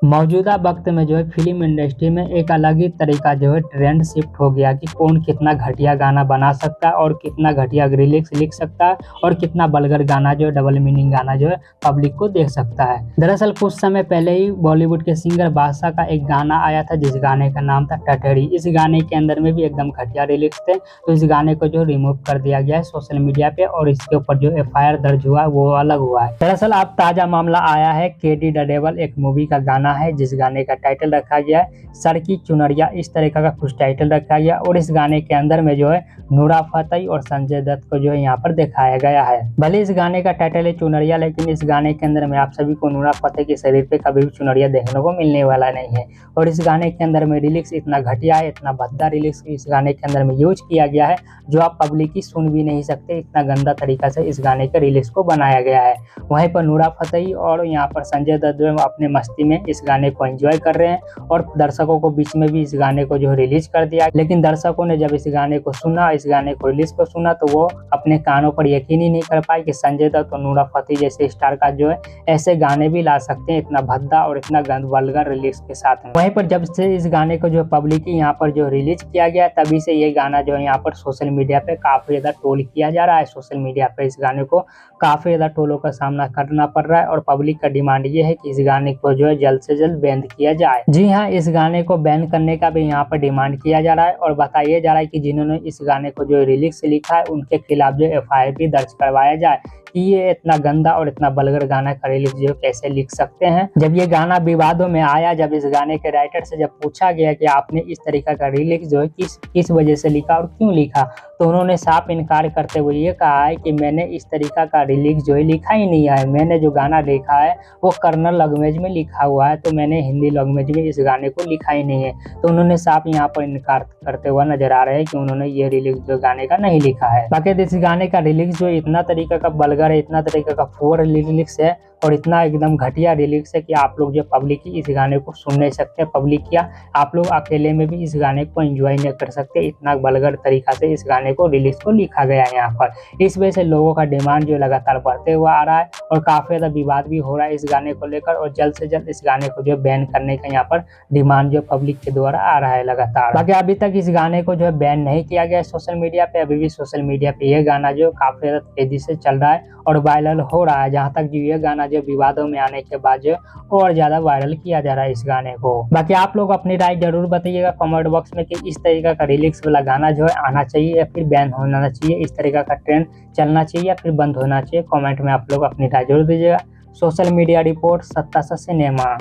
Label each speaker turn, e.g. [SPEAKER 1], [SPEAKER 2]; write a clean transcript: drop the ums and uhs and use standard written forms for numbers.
[SPEAKER 1] मौजूदा वक्त में जो है फ़िल्म इंडस्ट्री में एक अलग ही तरीका जो है ट्रेंड शिफ्ट हो गया कि कौन कितना घटिया गाना बना सकता है और कितना घटिया लिरिक्स लिख सकता है और कितना वल्गर गाना जो है डबल मीनिंग गाना जो है पब्लिक को देख सकता है। दरअसल कुछ समय पहले ही बॉलीवुड के सिंगर बादशाह का एक गाना आया था जिस गाने का नाम था टटरी। इस गाने के अंदर में भी एकदम घटिया लिरिक्स थे, तो इस गाने को जो रिमूव कर दिया गया है सोशल मीडिया पे और इसके ऊपर जो एफआईआर दर्ज हुआ वो अलग हुआ है। दरअसल अब ताजा मामला आया है केडी द डेवल एक मूवी का गाना है जिस गाने का टाइटल रखा गया है सर की चुनरिया, इस तरीके का कुछ टाइटल रखा गया और इस गाने के अंदर में जो है नूरा फतेही और संजय दत्त को जो है यहाँ पर दिखाया गया है। भले इस गाने का टाइटल है चुनरिया, लेकिन इस गाने के अंदर में आप सभी को नूरा फतेही के शरीर पे कभी भी चुनरिया देखने को मिलने वाला नहीं है। और इस गाने के अंदर में लिरिक्स इतना घटिया है, इतना भद्दा लिरिक्स इस गाने के अंदर में यूज किया गया है जो आप पब्लिक की सुन भी नहीं सकते, इतना गंदा तरीका से इस गाने के लिरिक्स को बनाया गया है। वहीं पर नूरा फतेही और यहाँ पर संजय दत्त जो है अपने मस्ती में इस गाने को एंजॉय कर रहे हैं और दर्शकों को बीच में भी इस गाने को जो रिलीज कर दिया। लेकिन दर्शकों ने जब इस गाने को सुना, इस गाने को रिलीज को सुना, तो वो अपने कानों पर यकीन ही नहीं कर पाए कि संजय दत्त और नूरा फतेही जैसे स्टार का जो है ऐसे गाने भी ला सकते हैं इतना भद्दा और इतना वल्गर रिलीज के साथ में। वहीं पर जब से इस गाने को जो पब्लिक यहाँ पर जो रिलीज किया गया तभी से ये गाना जो है यहाँ पर सोशल मीडिया पे काफी ज्यादा ट्रोल किया जा रहा है। सोशल मीडिया पे इस गाने को काफी ज्यादा ट्रोलों का सामना करना पड़ रहा है और पब्लिक का डिमांड ये है कि इस गाने को जो है जल्द से जल्द बैन किया जाए। जी हाँ, इस गाने को बैन करने का भी यहाँ पर डिमांड किया जा रहा है और बताया जा रहा है कि जिन्होंने इस गाने को जो लिरिक्स लिखा है उनके खिलाफ जो एफआईआर भी दर्ज करवाया जाए कि ये इतना गंदा और इतना वल्गर गाना का लिरिक्स जो कैसे लिख सकते हैं। जब ये गाना विवादों में आया, जब इस गाने के राइटर से जब पूछा गया कि आपने इस तरीका का लिरिक्स जो है किस वजह से लिखा और क्यों लिखा, तो उन्होंने साफ इनकार करते हुए ये कहा है कि मैंने इस तरीका का लिरिक्स जो है लिखा ही नहीं है। मैंने जो गाना लिखा है वो कन्नड़ लैंग्वेज में लिखा हुआ है, तो मैंने हिंदी लैंग्वेज में इस गाने को लिखा ही नहीं है। तो उन्होंने साफ यहाँ पर इनकार करते हुए नजर आ रहे हैं कि उन्होंने ये लिरिक्स जो गाने का नहीं लिखा है। बाकी इस गाने का लिरिक्स जो इतना तरीका का वल्गर है, इतना तरीका का पुअर लिरिक्स है और इतना एकदम घटिया लिरिक्स है कि आप लोग जो पब्लिक ही इस गाने को सुन नहीं सकते। पब्लिक क्या, आप लोग अकेले में भी इस गाने को एंजॉय नहीं कर सकते, इतना वल्गर तरीका से इस गाने को लिरिक्स को लिखा गया है यहाँ पर। इस वजह से लोगों का डिमांड जो लगातार बढ़ते हुआ आ रहा है और काफी ज्यादा विवाद भी हो रहा है इस गाने को लेकर और जल्द से जल्द इस गाने को जो बैन करने का यहाँ पर डिमांड जो पब्लिक के द्वारा आ रहा है लगातार। बाकी अभी तक इस गाने को जो है बैन नहीं किया गया सोशल मीडिया पे, अभी भी सोशल मीडिया पे ये गाना जो काफी ज्यादा तेजी से चल रहा है और वायरल हो रहा है। जहाँ तक जो ये गाना जो विवादों में आने के बाद जो और ज्यादा वायरल किया जा रहा है इस गाने को। बाकी आप लोग अपनी राय जरूर बताइएगा कमेंट बॉक्स में कि इस तरीका का लिरिक्स वाला गाना जो है आना चाहिए या फिर बैन होना चाहिए, इस तरीका का ट्रेंड चलना चाहिए या फिर बंद होना चाहिए। कमेंट में आप लोग अपनी राय जरूर दीजिएगा। सोशल मीडिया रिपोर्ट सत्ता सा सिनेमा।